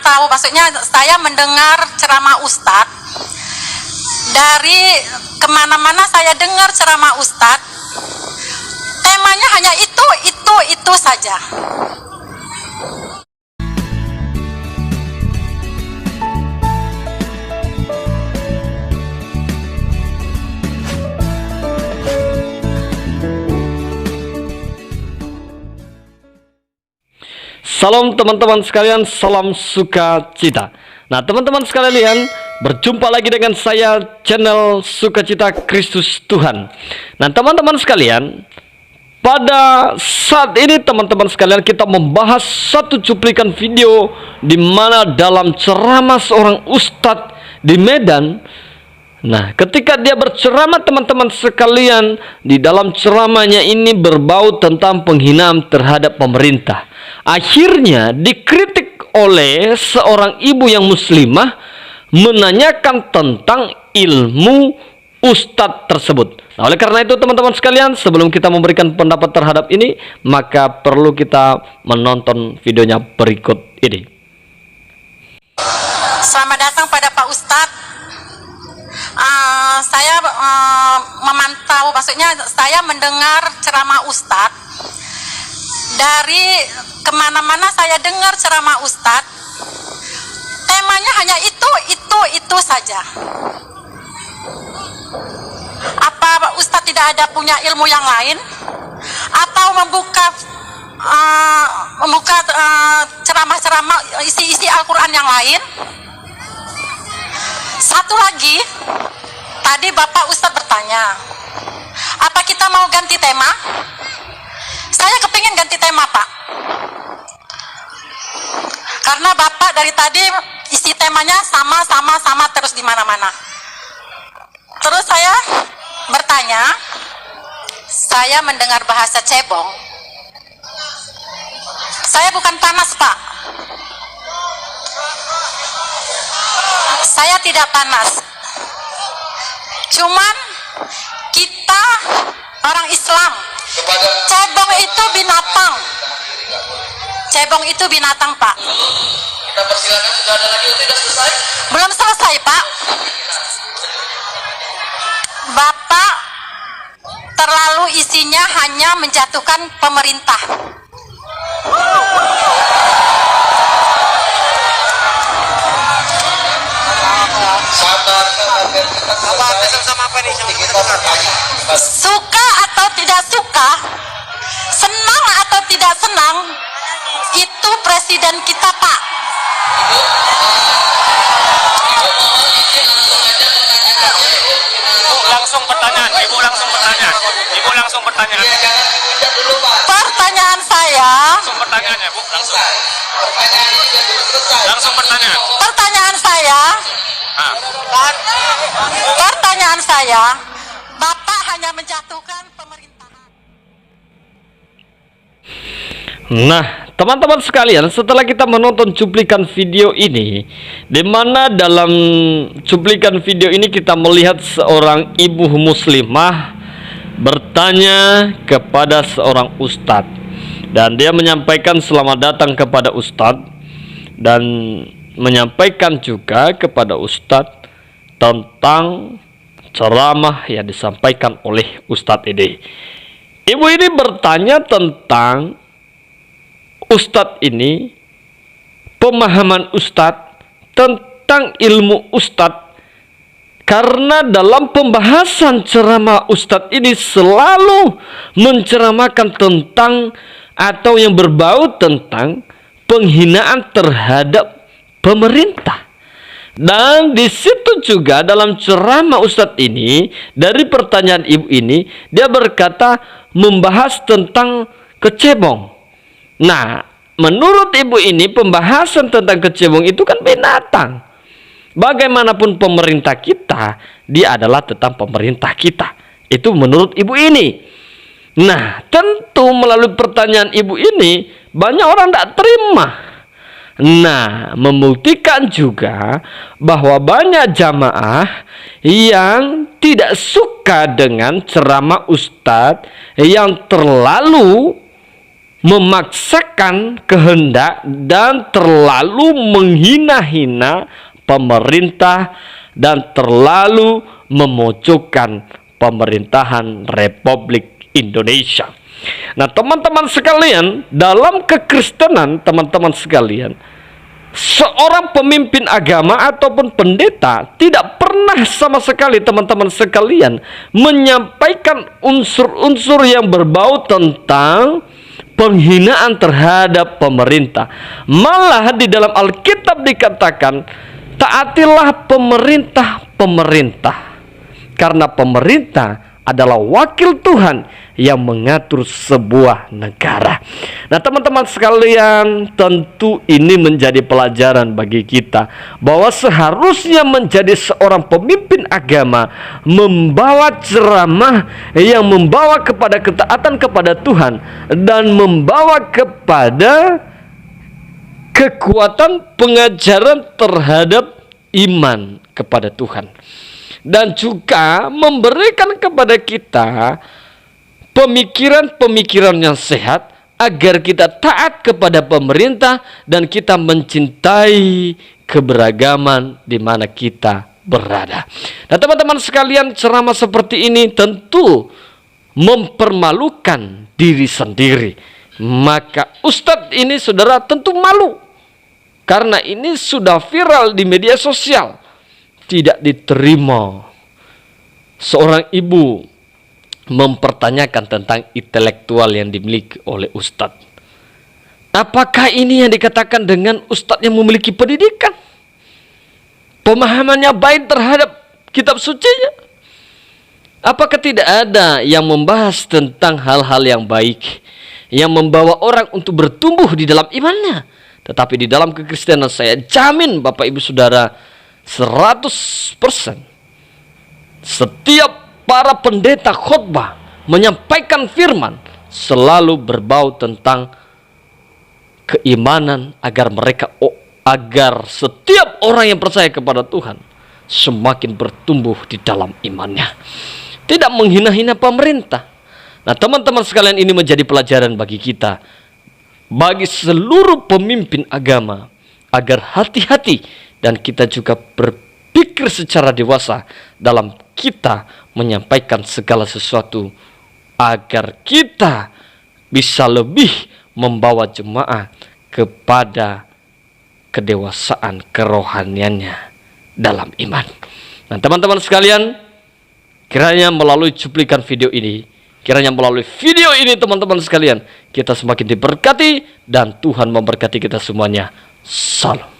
memantau, maksudnya saya mendengar ceramah Ustadz. Dari kemana-mana saya dengar ceramah Ustadz, temanya hanya itu saja. Salam teman-teman sekalian, salam sukacita. Nah teman-teman sekalian, berjumpa lagi dengan saya channel Sukacita Kristus Tuhan. Nah teman-teman sekalian, pada saat ini teman-teman sekalian kita membahas satu cuplikan video di mana dalam ceramah seorang ustadz di Medan. Nah, ketika dia berceramah teman-teman sekalian, di dalam ceramahnya ini berbau tentang penghinaan terhadap pemerintah. Akhirnya dikritik oleh seorang ibu yang muslimah menanyakan tentang ilmu ustadz tersebut. Nah, oleh karena itu teman-teman sekalian, sebelum kita memberikan pendapat terhadap ini, maka perlu kita menonton videonya berikut ini. Selamat datang pada Pak Ustadz. Saya memantau, maksudnya saya mendengar ceramah Ustadz. Dari kemana-mana saya dengar ceramah Ustadz, temanya hanya itu saja. Apa Ustadz tidak ada punya ilmu yang lain? Atau membuka ceramah-ceramah isi Al-Quran yang lain? Satu lagi, tadi Bapak Ustadz bertanya, apa kita mau ganti tema? Saya kepingin ganti tema, Pak. Karena Bapak dari tadi isi temanya sama terus di mana-mana. Terus saya bertanya, saya mendengar bahasa cebong. Saya bukan panas, Pak. Saya tidak panas. Cuman kita orang Islam, cebong itu binatang. Cebong itu binatang, Pak. Kita persilakan, sudah ada lagi yang tidak selesai? Belum selesai, Pak. Bapak terlalu isinya hanya menjatuhkan pemerintah. Suka atau tidak suka, senang atau tidak senang, itu presiden kita, Pak. Langsung pertanyaan, Ibu langsung pertanyaan. Ibu langsung pertanyaan. Pertanyaan saya. Langsung pertanyaannya, Bu, langsung. Langsung pertanyaan. Pertanyaan saya, Bapak hanya menjatuhkan pemerintahan. Nah, teman-teman sekalian, setelah kita menonton cuplikan video ini, di mana dalam cuplikan video ini kita melihat seorang ibu muslimah bertanya kepada seorang ustadz, dan dia menyampaikan selamat datang kepada ustadz, dan menyampaikan juga kepada ustadz tentang ceramah yang disampaikan oleh ustadz ini. Ibu ini bertanya tentang ustadz ini, pemahaman ustadz tentang ilmu ustadz, karena dalam pembahasan ceramah ustadz ini selalu menceramahkan tentang atau yang berbau tentang penghinaan terhadap pemerintah. Dan di situ juga dalam ceramah ustadz ini, dari pertanyaan ibu ini, dia berkata membahas tentang kecebong. Nah, menurut ibu ini pembahasan tentang kecebong itu kan binatang. Bagaimanapun pemerintah kita, dia adalah tetap pemerintah kita. Itu menurut ibu ini. Nah, tentu melalui pertanyaan ibu ini banyak orang tidak terima. Nah, membuktikan juga bahwa banyak jamaah yang tidak suka dengan ceramah ustadz yang terlalu memaksakan kehendak dan terlalu menghina-hina pemerintah dan terlalu memojokkan pemerintahan Republik Indonesia. Nah, teman-teman sekalian, dalam kekristenan, teman-teman sekalian, seorang pemimpin agama ataupun pendeta tidak pernah sama sekali, teman-teman sekalian, menyampaikan unsur-unsur yang berbau tentang penghinaan terhadap pemerintah. Malah di dalam Alkitab dikatakan, taatilah pemerintah, karena pemerintah adalah wakil Tuhan yang mengatur sebuah negara. Nah, teman-teman sekalian, tentu ini menjadi pelajaran bagi kita bahwa seharusnya menjadi seorang pemimpin agama membawa ceramah yang membawa kepada ketaatan kepada Tuhan dan membawa kepada kekuatan pengajaran terhadap iman kepada Tuhan, dan juga memberikan kepada kita pemikiran-pemikiran yang sehat agar kita taat kepada pemerintah dan kita mencintai keberagaman di mana kita berada. Nah, teman-teman sekalian, ceramah seperti ini tentu mempermalukan diri sendiri. Maka ustadz ini, saudara, tentu malu karena ini sudah viral di media sosial. Tidak diterima seorang ibu mempertanyakan tentang intelektual yang dimiliki oleh ustadz. Apakah ini yang dikatakan dengan ustadz yang memiliki pendidikan? Pemahamannya baik terhadap kitab sucinya? Apakah tidak ada yang membahas tentang hal-hal yang baik, yang membawa orang untuk bertumbuh di dalam imannya? Tetapi di dalam kekristenan, saya jamin Bapak Ibu Saudara, 100% setiap para pendeta khotbah menyampaikan firman selalu berbau tentang keimanan agar setiap orang yang percaya kepada Tuhan semakin bertumbuh di dalam imannya, tidak menghina-hina pemerintah. Nah, teman-teman sekalian, ini menjadi pelajaran bagi kita, bagi seluruh pemimpin agama, agar hati-hati dan kita juga berpikir secara dewasa dalam kita menyampaikan segala sesuatu, agar kita bisa lebih membawa jemaah kepada kedewasaan kerohaniannya dalam iman. Nah, teman-teman sekalian, kiranya melalui cuplikan video ini, teman-teman sekalian, kita semakin diberkati dan Tuhan memberkati kita semuanya. Salam.